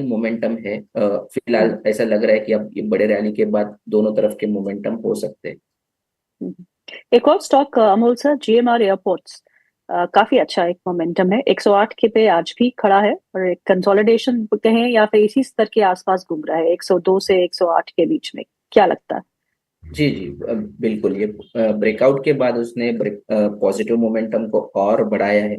Momentum है। फिलहाल ऐसा लग रहा है कि अब ये बड़े रैली के बाद दोनों तरफ के मोमेंटम हो सकते हैं। हम्म। एक और stock Amul sir, GMR airports, काफी अच्छा एक मोमेंटम है, 108 के पे आज भी खड़ा है और एक कंसोलिडेशन कहें या फिर इसी स्तर के आसपास घूम रहा है 102 से 108 के बीच में, क्या लगता है? जी जी, बिल्कुल। ये ब्रेकआउट के बाद उसने पॉजिटिव मोमेंटम को और बढ़ाया है।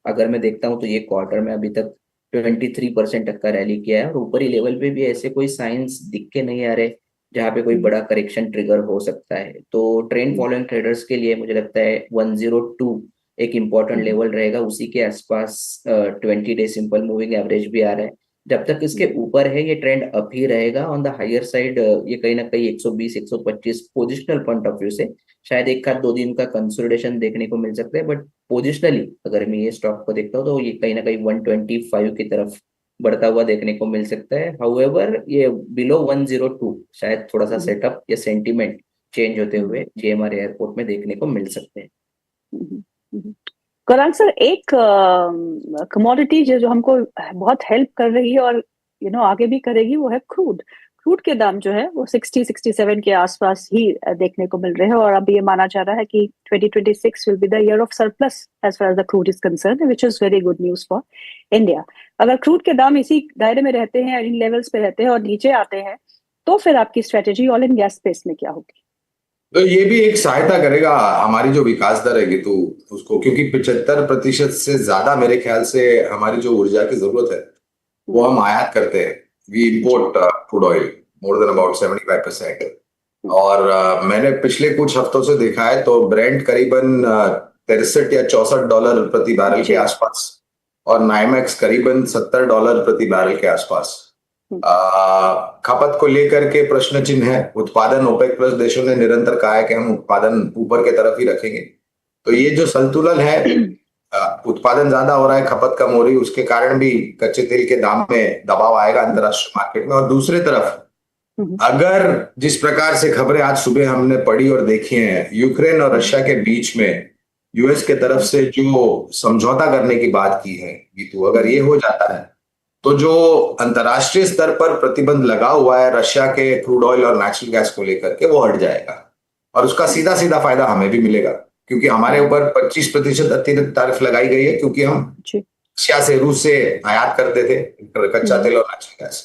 अगर मैं देखता हूँ तो ये क्वार्टर में अभी तक 23% तक का रैली किया है, और ऊपरी लेवल पे भी ऐसे कोई साइंस दिख के नहीं आ रहे जहाँ पे कोई हम्म, बड़ा करेक्शन ट्रिगर हो सकता है। तो ट्रेंड हम्म, फॉलोइंग ट्रेडर्स के लिए मुझे लगता है 102 एक इम्पॉर्टेंट हम्म, लेवल रहेगा। उसी के आसपास 20 डे सिंपल मूविंग एवरेज भी आ रहा है। जब तक इसके हम्म, ऊपर है ये ट्रेंड अप ही रहेगा ऑन द हायर साइड। ये कहीं ना कहीं 120 125 पोजिशनल पॉइंट ऑफ व्यू से शायद एक आध दो दिन का कंसोलिडेशन देखने को मिल सकता है। बट पोजिशनली अगर मैं ये स्टॉक को देखता हूँ तो ये कहीं ना कहीं 125 की तरफ बढ़ता हुआ देखने को मिल सकता है। हाउएवर ये बिलो 102 शायद थोड़ा सा हम्म, सेटअप या सेंटीमेंट चेंज होते हम्म, हुए जेएमआर एयरपोर्ट में देखने को मिल सकते हैं। हम्म, हम्म। गौरांग सर, एक कमोडिटी जो जो हमको बहुत हेल्प कर रही है और आगे भी करेगी, वो है क्रूड। क्रूड के दाम जो है वो 60-67 के आसपास ही देखने को मिल रहे हैं, और अब ये माना जा रहा है कि 2026 will be the year of surplus as far as the crude is concerned, which is very good news for India. अगर क्रूड के दाम इसी दायरे में रहते हैं, इन लेवल्स पे रहते हैं और नीचे आते हैं, तो फिर आपकी strategy oil and gas space में क्या होगी? तो ये भी एक सहायता करेगा हमारी जो विकास दर है तो उसको, क्योंकि 75% से ज्यादा मेरे ख्याल से हमारी जो ऊर्जा की जरूरत है वो हम्म, हम आयात करते हैं। We ji. Import crude oil more than about 75%। हम्म, और मैंने पिछले कुछ हफ्तों से देखा है तो ब्रेंट करीबन 63 या $64 प्रति बैरल के जी। आसपास, और नाइमेक्स करीबन $70 प्रति बैरल के आसपास। हम्म, खपत को लेकर के प्रश्न चिन्ह है। उत्पादन ओपेक प्लस देशों ने निरंतर कहा है कि हम उत्पादन ऊपर के तरफ ही रखेंगे। तो ये जो संतुलन है, उत्पादन ज्यादा हो रहा है, खपत कम हो रही है, उसके कारण भी कच्चे तेल के दाम में दबाव आएगा अंतरराष्ट्रीय मार्केट में। और दूसरी तरफ हम्म, अगर जिस प्रकार से खबरें आज सुबह हमने पढ़ी और देखी हैं, यूक्रेन और हम्म, रशिया के बीच में यूएस के तरफ हम्म, से जो समझौता करने की बात की है, तो अगर हम्म, ये हो जाता है तो जो अंतर्राष्ट्रीय स्तर पर प्रतिबंध लगा हुआ है रशिया के क्रूड ऑयल और नेचुरल गैस को लेकर के, वो हट जाएगा। और उसका हम्म, सीधा सीधा फायदा हमें भी मिलेगा, क्योंकि हमारे हम्म, ऊपर 25% अतिरिक्त तारीफ लगाई गई है, क्योंकि हम जी। रशिया से, रूस से आयात करते थे कच्चा हम्म, तेल और नेचुरल गैस।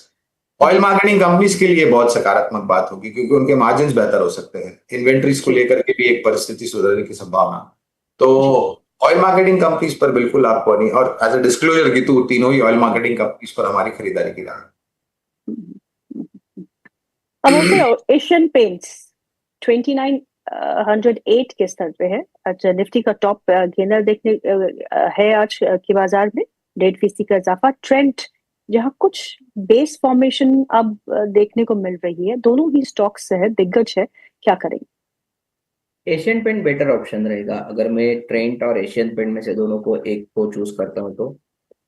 ऑयल जी। मार्केटिंग कंपनीज के लिए बहुत सकारात्मक बात होगी, क्योंकि उनके मार्जिन बेहतर हो सकते हैं। इन्वेंट्रीज को जी। लेकर के भी एक परिस्थिति सुधरने की संभावना। तो जी। ऑयल मार्केटिंग कंपनीज पर बिल्कुल आपको नहीं, और एज अ डिस्क्लोजर की तो तीनों ही ऑयल मार्केटिंग कंपनीज पर हमारी खरीदारी की राह हम्म, हम्म। अब सर, एशियन पेंट्स 2908 के स्तर पे है। अच्छा, निफ्टी का टॉप गेनर देखने है आज के बाजार में, 1.5% का इजाफा। ट्रेंड जहाँ कुछ बेस फॉर्मेशन अब देखने को मिल रही है, दोनों ही स्टॉक्स है दिग्गज है, क्या करेंगे? एशियन पेंट बेटर ऑप्शन रहेगा अगर मैं ट्रेंट और एशियन पेंट में से दोनों को एक को चूज करता हूँ तो।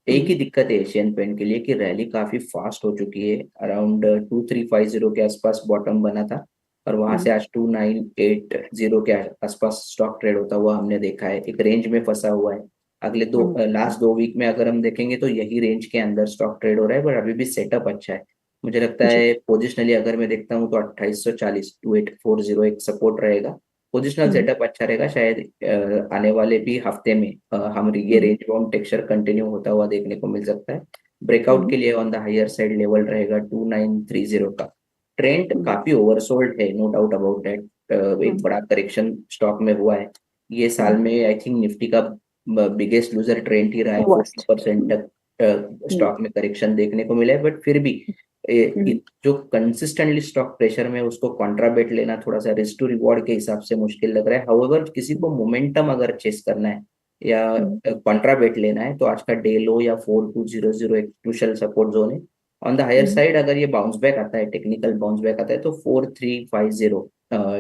एक हम्म, ही दिक्कत है एशियन पेंट के लिए कि रैली काफी फास्ट हो चुकी है। अराउंड 2350 के आसपास बॉटम बना था, और वहां हम्म, से आज 2980 के आसपास स्टॉक ट्रेड होता हुआ हमने देखा है। एक रेंज में फंसा हुआ है। अगले दो हम्म, लास्ट 2 वीक में अगर हम देखेंगे तो यही रेंज के अंदर स्टॉक ट्रेड हो रहा है, पर अभी भी सेटअप अच्छा है। मुझे लगता जी। है पोजिशनली अगर मैं देखता हूँ तो 2840 2840 एक सपोर्ट रहेगा। पोजिशनल हम्म, सेटअप अच्छा रहेगा। शायद आने वाले भी हफ्ते में हम ये हम्म, रेंज बाउंड टेक्सचर कंटिन्यू होता हुआ देखने को मिल सकता है। ब्रेकआउट हम्म, के लिए on the higher side level रहेगा 2930 का। ट्रेंड हम्म, काफी ओवरसोल्ड है, नो डाउट अबाउट दैट। एक हम्म, बड़ा करेक्शन स्टॉक में हुआ है ये साल हम्म, में। आई थिंक निफ्टी का बिगेस्ट लूजर ट्रेंड ही रहा है। Forty worst. परसेंट तक हम्म, स्टॉक में करेक्शन देखने को मिला है, बट फिर भी हम्म, जो कंसिस्टेंटली स्टॉक प्रेशर में उसको कॉन्ट्राबेट लेना थोड़ा सा रिस्क टू रिवॉर्ड के हिसाब से मुश्किल लग रहा है। हाउएवर किसी को मोमेंटम अगर चेस करना है या हम्म, कॉन्ट्राबेट लेना है तो आज का डे लो या 4200 एक क्रूशियल सपोर्ट जोन है। On the higher hmm, side अगर ये बाउंस बैक आता है, टेक्निकल बाउंस बैक आता है, तो 4350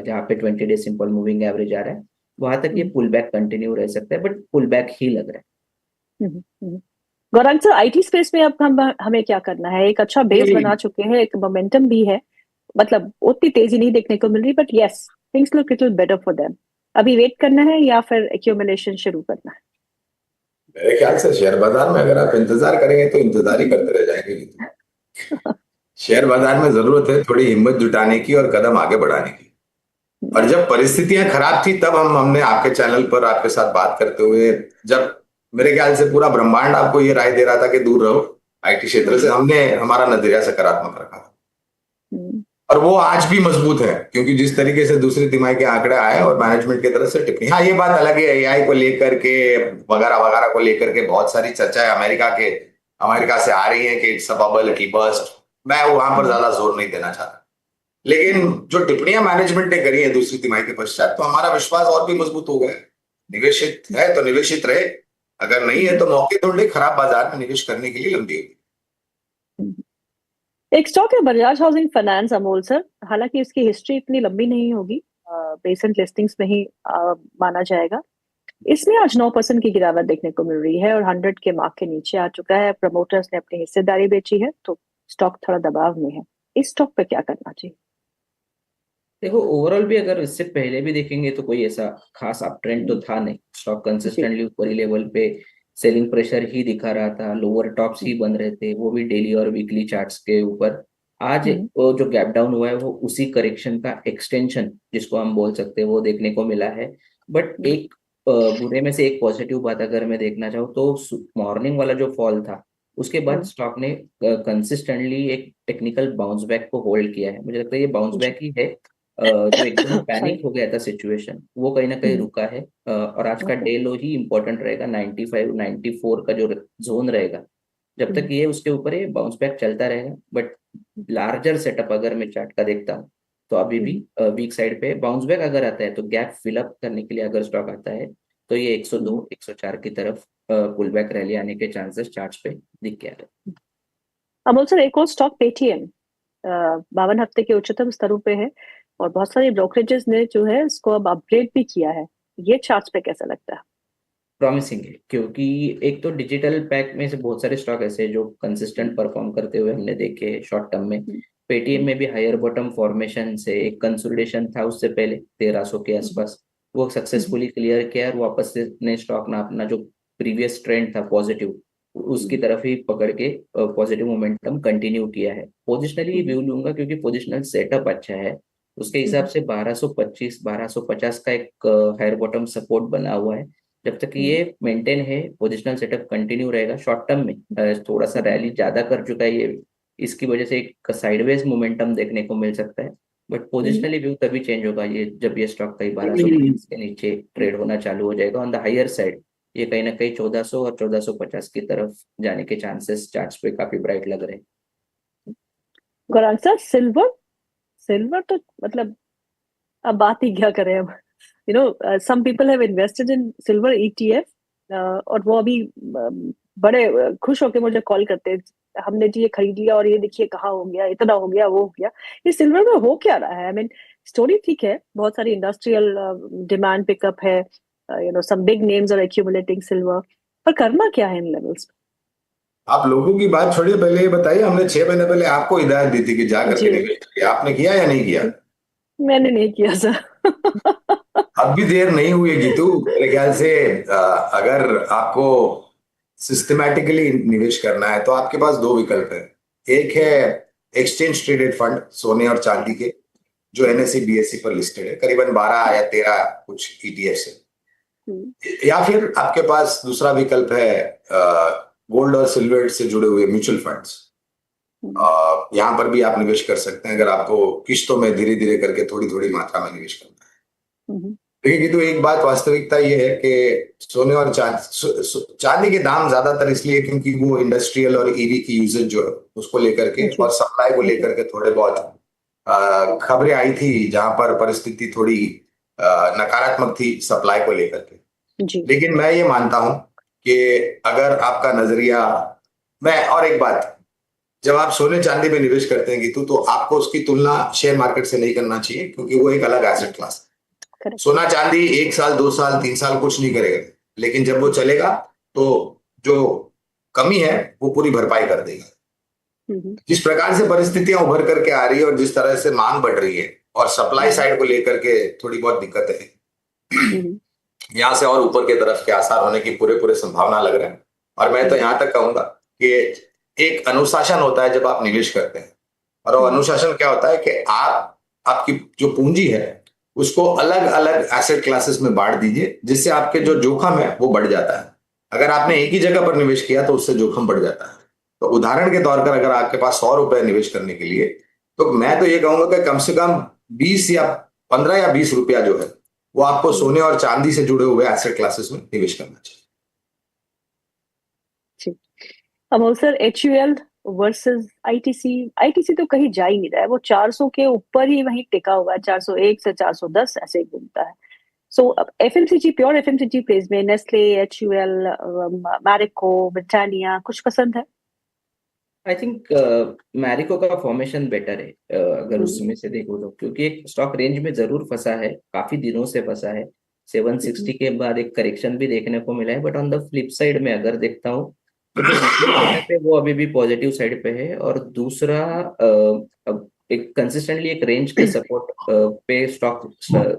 जहाँ पे 20 डे सिंपल मूविंग एवरेज आ रहा है वहां तक ये हम्म, पुल बैक कंटिन्यू रह सकता है, बट पुल बैक ही लग रहा हम्म, गौरांग सर, आईटी स्पेस में अब हम हमें क्या करना है? एक अच्छा बेस है। बना चुके हैं, एक मोमेंटम भी है, मतलब उतनी तेजी नहीं देखने को मिल रही, but yes, things look little better for them. अभी वेट करना है या फिर एक्यूमुलेशन शुरू करना मेरे ख्याल से शेयर बाजार में अगर आप इंतजार करेंगे तो इंतजार ही करते रह जाएंगे। शेयर बाजार में जरूरत है थोड़ी हिम्मत जुटाने की और कदम आगे बढ़ाने की। और जब परिस्थितियां खराब थी तब हमने आपके चैनल पर आपके साथ बात करते हुए, जब मेरे ख्याल से पूरा ब्रह्मांड आपको ये राय दे रहा था कि दूर रहो आईटी क्षेत्र से, हमने हमारा नजरिया सकारात्मक रखा था। और वो आज भी मजबूत है, क्योंकि जिस तरीके से दूसरी तिमाही के आंकड़े आए और मैनेजमेंट की तरफ से टिप्पणी, हाँ ये बात अलग है एआई को लेकर के वगैरह वगैरह को लेकर के बहुत सारी चर्चाएं अमेरिका से आ रही है कि इट्स अ बबल की बस्ट। मैं वहां पर ज्यादा जोर नहीं देना चाहता, लेकिन जो टिप्पणियां मैनेजमेंट ने करी है दूसरी तिमाही के पश्चात, तो हमारा विश्वास और भी मजबूत हो गया। निवेशित है तो निवेशित रहे, अगर नहीं है तो मौके ढूंढे खराब बाजार में निवेश करने के लिए लंबी अवधि। एक स्टॉक है Bajaj housing finance, Amol sir. हालांकि इसकी हिस्ट्री इतनी लंबी नहीं होगी, रिसेंट लिस्टिंग्स में ही माना जाएगा। इसमें आज 9% की गिरावट देखने को मिल रही है और 100 के मार्क के नीचे आ चुका है। प्रमोटर्स ने अपनी हिस्सेदारी बेची है, तो स्टॉक थोड़ा दबाव में है। इस स्टॉक पे क्या करना चाहिए? देखो, ओवरऑल भी अगर इससे पहले भी देखेंगे तो कोई ऐसा खास अप ट्रेंड तो था नहीं। स्टॉक कंसिस्टेंटली ऊपर ही लेवल पे सेलिंग प्रेशर ही दिखा रहा था, लोअर टॉप्स ही बन रहे थे, वो भी डेली और वीकली चार्ट्स के ऊपर। आज वो जो गैप डाउन हुआ है वो उसी करेक्शन का एक्सटेंशन, जिसको हम बोल सकते हैं, वो देखने को मिला है। बट एक बुरे में से एक पॉजिटिव बात अगर मैं देखना चाहूँ तो मॉर्निंग वाला जो फॉल था उसके बाद स्टॉक ने कंसिस्टेंटली एक टेक्निकल बाउंस बैक को होल्ड किया है। मुझे लगता है ये बाउंस बैक ही है। जो एकदम पैनिक हो गया था सिचुएशन, वो कहीं ना कहीं रुका है। और आज का डे लो ही इंपॉर्टेंट रहेगा। 95 94 का जो जोन रहेगा, जब तक ये उसके ऊपर है बाउंस बैक चलता रहेगा। बट लार्जर सेटअप अगर मैं चार्ट का देखता हूँ तो अभी भी वीक साइड पे बाउंस बैक अगर आता है तो गैप फिलअप करने के लिए अगर स्टॉक आता है तो ये 102 104 की तरफ पुल बैक रैली आने के चांसेस चार्ट्स पे दिख गया है। अमोल सर, एक और स्टॉक पेटीएम 52 हफ्ते के उच्चतम स्तरों पे है और बहुत सारे ब्रोकरेजेस ने जो है इसको अब अपग्रेड भी किया है। ये चार्ट्स पे कैसा लगता है? प्रॉमिसिंग है, क्योंकि एक तो डिजिटल पैक में से बहुत सारे स्टॉक ऐसे जो कंसिस्टेंट परफॉर्म करते हुए हमने देखे शॉर्ट टर्म में। पेटीएम में भी हायर बॉटम फॉर्मेशन से एक कंसोलिडेशन था उससे पहले 1300 के आसपास, वो सक्सेसफुली क्लियर किया और वापस से ने स्टॉक ना अपना जो प्रीवियस ट्रेंड था पॉजिटिव उसकी तरफ ही पकड़ के पॉजिटिव मोमेंटम कंटिन्यू किया है। पोजिशनली व्यू लूंगा क्योंकि पोजिशनल सेटअप अच्छा है। उसके हिसाब से 1225 1250 का एक हायर बॉटम सपोर्ट बना हुआ है। जब तक ये मेंटेन है, पोजिशनल सेटअप कंटिन्यू रहेगा। शॉर्ट टर्म में थोड़ा सा रैली ज्यादा कर चुका है ये, इसकी वजह से एक साइडवेज मोमेंटम देखने को मिल सकता है। बट पोजिशनली व्यू तभी चेंज होगा ये जब ये स्टॉक कहीं 1250 के नीचे ट्रेड होना चालू हो जाएगा ऑन द हायर साइड। ये कहीं ना कहीं 1400 और 1450 की तरफ जाने के चांसेस चार्ट्स पे काफी ब्राइट लग रहे हैं। गौरांग सर, सिल्वर तो मतलब अब बात ही क्या करें अब। some people have invested in silver ETF, और वो अभी बड़े खुश होकर मुझे कॉल करते हैं, हमने जी ये खरीद लिया और ये देखिए कहाँ हो गया, इतना हो गया, वो हो गया। ये सिल्वर में हो क्या रहा है? आई मीन, स्टोरी ठीक है, बहुत सारी इंडस्ट्रियल डिमांड पिकअप है, some big names are accumulating silver, पर करना क्या है इन लेवल्स? आप लोगों की बात छोड़िए, पहले ये बताइए, हमने 6 महीने पहले आपको हिदायत दी थी कि जा करके निवेश करिए, आपने किया या नहीं किया? मैंने नहीं किया सर। अब भी देर नहीं हुई गीतू, मेरे ख्याल से अगर आपको सिस्टमैटिकली निवेश करना है तो आपके पास 2 विकल्प है। एक है एक्सचेंज ट्रेडेड फंड सोने और चांदी के, जो एनएसई बीएसई पर लिस्टेड है, करीबन 12 या 13 कुछ ईटीएफ है। या फिर आपके पास दूसरा विकल्प है गोल्ड और सिल्वर से जुड़े हुए म्यूचुअल फंड्स। यहाँ पर भी आप निवेश कर सकते हैं अगर आपको किश्तों में धीरे धीरे करके थोड़ी थोड़ी मात्रा में निवेश करना है। देखिए तो एक बात वास्तविकता ये है कि सोने और चांदी के दाम ज्यादातर इसलिए क्योंकि वो इंडस्ट्रियल और ईवी की यूजेज जो है उसको लेकर के और सप्लाई को लेकर के थोड़े बहुत खबरें आई थी, जहां पर परिस्थिति थोड़ी नकारात्मक थी सप्लाई को लेकर के। लेकिन मैं ये मानता हूं कि अगर आपका नजरिया, मैं और एक बात, जब आप सोने चांदी में निवेश करते हैं गीतू, तो आपको उसकी तुलना शेयर मार्केट से नहीं करना चाहिए, क्योंकि वो एक अलग एसेट क्लास है। सोना चांदी 1 साल 2 साल 3 साल कुछ नहीं करेगा, लेकिन जब वो चलेगा तो जो कमी है वो पूरी भरपाई कर देगा। जिस प्रकार से परिस्थितियां उभर करके आ रही है और जिस तरह से मांग बढ़ रही है और सप्लाई साइड को लेकर के थोड़ी बहुत दिक्कत है, यहाँ से और ऊपर की तरफ के आसार होने की पूरे संभावना लग रहा है। और मैं तो यहाँ तक कहूंगा कि एक अनुशासन होता है जब आप निवेश करते हैं, और वो अनुशासन क्या होता है कि आप आपकी जो पूंजी है उसको अलग अलग एसेट क्लासेस में बांट दीजिए, जिससे आपके जो जोखिम है वो बढ़ जाता है। अगर आपने एक ही जगह पर निवेश किया तो उससे जोखिम बढ़ जाता है। तो उदाहरण के तौर पर अगर आपके पास 100 रुपए निवेश करने के लिए, तो मैं तो ये कहूंगा कि कम से कम 20 या 15 या 20 रुपया जो है वो आपको सोने और चांदी से जुड़े हुए एसेट क्लासेस में निवेश करना चाहिए। Amol sir, HUL versus ITC तो कहीं जा ही नहीं रहा है, वो 400 के ऊपर ही वहीं टिका हुआ है, 401 से 410 ऐसे ही घूमता है। सो एफएमसीजी, प्योर एफएमसीजी प्लेस में नेस्ले, HUL, मैरिको, ब्रिटानिया कुछ पसंद है? आई थिंक मैरिको का फॉर्मेशन बेटर है, अगर उसमें से देखो तो, क्योंकि एक स्टॉक रेंज में जरूर फंसा है, काफी दिनों से फंसा है। 760 के बाद एक करेक्शन भी देखने को मिला है, but on the flip side में अगर देखता हूँ तो जो सेटअप है वो अभी भी पॉजिटिव साइड पे है। और दूसरा अब एक कंसिस्टेंटली एक रेंज के सपोर्ट पे स्टॉक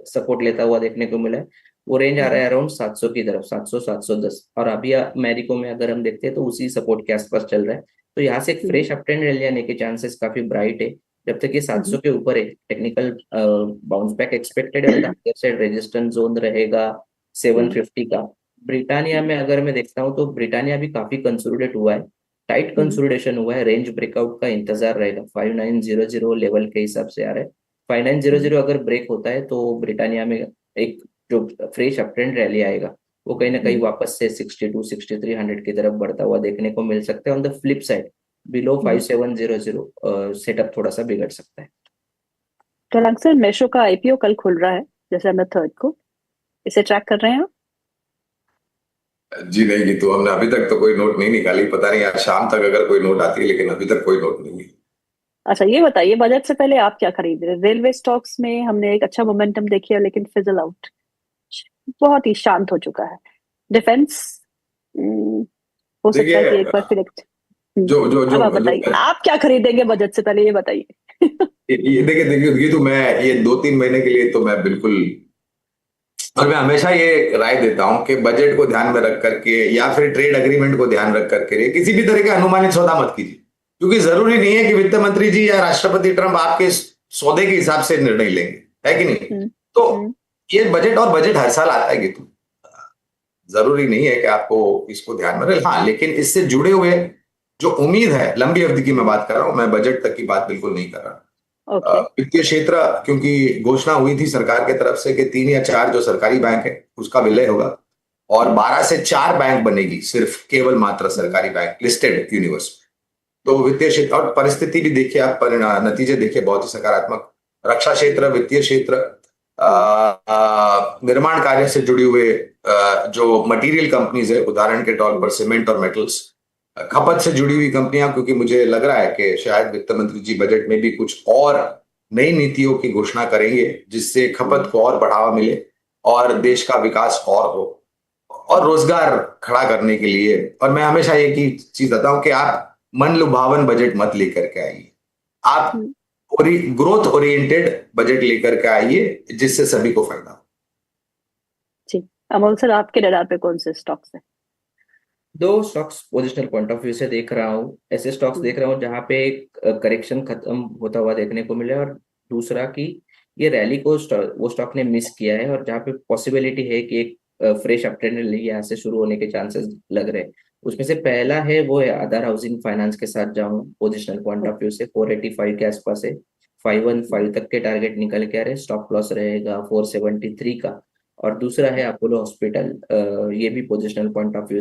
सपोर्ट लेता हुआ देखने को मिला है। वो रेंज आ रहा है अराउंड 700 की तरफ, 700 710। और अभी मैरिको में अगर हम देखते हैं तो उसी सपोर्ट के आसपास चल रहा है। तो यहाँ से एक फ्रेश अप ट्रेंड रैली आने के चांसेस काफी ब्राइट है। जब तक ये 700 के ऊपर है, टेक्निकल बाउंस बैक एक्सपेक्टेड है। हायर साइड रेजिस्टेंस जोन रहेगा 750 का। ब्रिटानिया में अगर मैं देखता हूँ तो ब्रिटानिया भी काफी कंसोलिडेट हुआ है, टाइट कंसोलिडेशन हुआ है। रेंज ब्रेकआउट का इंतजार रहेगा 5900 लेवल के हिसाब से आ रहा है। 5900 अगर ब्रेक होता है तो ब्रिटानिया में एक जो फ्रेश अप ट्रेंड रैली आएगा वो कहीं ना कहीं वापस से 62 6300 की तरफ बढ़ता हुआ देखने को मिल सकता है। On the flip side below 5700 setup थोड़ा सा बिगड़ सकता है। तो सर, मेशो का IPO कल खुल रहा है December 3rd को, इसे ट्रैक कर रहे हैं आप? जी नहीं, ये तो हमने अभी तक तो कोई नोट नहीं निकाली, पता नहीं आज शाम तक अगर कोई नोट आती है, लेकिन अभी तक कोई नोट नहीं है। अच्छा, ये बताइए, बजट से पहले आप क्या खरीद रहे हैं? रेलवे स्टॉक्स में हमने एक अच्छा मोमेंटम देखी है, लेकिन फिजल आउट, बहुत ही शांत हो चुका है। डिफेंस हो सकता है कि एक बार फिर जो जो अब जो आप बताइए, आप क्या खरीदेंगे बजट से पहले, ये बताइए। ये देखिए देखिए ये तो मैं ये 2-3 महीने के लिए तो मैं बिल्कुल, और मैं हमेशा ये राय देता हूं कि बजट को ध्यान में रख करके या फिर ट्रेड एग्रीमेंट को ध्यान रख करके किसी भी तरह का अनुमानित सौदा मत कीजिए, क्योंकि जरूरी नहीं है कि वित्त मंत्री जी या राष्ट्रपति ट्रंप आपके सौदे के हिसाब से निर्णय लेंगे, है कि नहीं। तो ये बजट और बजट हर साल आता है, कि तो जरूरी नहीं है कि आपको इसको ध्यान में रखें। हाँ, लेकिन इससे जुड़े हुए जो उम्मीद है लंबी अवधि की मैं बात कर रहा हूं, मैं बजट तक की बात बिल्कुल नहीं कर रहा। वित्तीय क्षेत्र, क्योंकि घोषणा हुई थी सरकार की तरफ से कि 3 या 4 जो सरकारी बैंक है उसका विलय होगा और 12 से 4 बैंक बनेगी, सिर्फ केवल मात्र सरकारी बैंक लिस्टेड यूनिवर्स। तो वित्तीय क्षेत्र और परिस्थिति भी देखिए आप, नतीजे देखिए बहुत ही सकारात्मक। रक्षा क्षेत्र, वित्तीय क्षेत्र, निर्माण कार्य से जुड़े हुए जो मटेरियल कंपनीज है, उदाहरण के तौर पर सीमेंट और मेटल्स, खपत से जुड़ी हुई कंपनियां, क्योंकि मुझे लग रहा है कि शायद वित्त मंत्री जी बजट में भी कुछ और नई नीतियों की घोषणा करेंगे जिससे खपत को और बढ़ावा मिले और देश का विकास और हो और रोजगार खड़ा करने के लिए। और मैं हमेशा एक ही चीज बताता हूं कि आप मन लुभावन बजट मत लेकर के आइए, आप ग्रोथ ओरिएंटेड बजट लेकर के आइए जिससे सभी को फायदा हो। जी, अमोल सर, आपके रडार पे कौन से स्टॉक्स हैं? 2 stocks positional point of view से देख रहा हूँ, ऐसे स्टॉक्स देख रहा हूँ जहां पे करेक्शन खत्म होता हुआ देखने को मिले, और दूसरा कि ये रैली को वो स्टॉक ने मिस किया है और जहाँ पे पॉसिबिलिटी है कि एक फ्रेश अप ट्रेंड रैली यहाँ से शुरू होने के चांसेस लग रहे हैं। उसमें से पहला है वो है आधार हाउसिंग फाइनेंस के साथ जाऊँ पोजिशनल पॉइंट ऑफ व्यू से, 485 के आसपास है, 515 तक के टारगेट निकल के आ रहे, स्टॉप लॉस रहेगा 473 का। और दूसरा है अपोलो हॉस्पिटल, ये भी पोजिशनल पॉइंट ऑफ व्यू से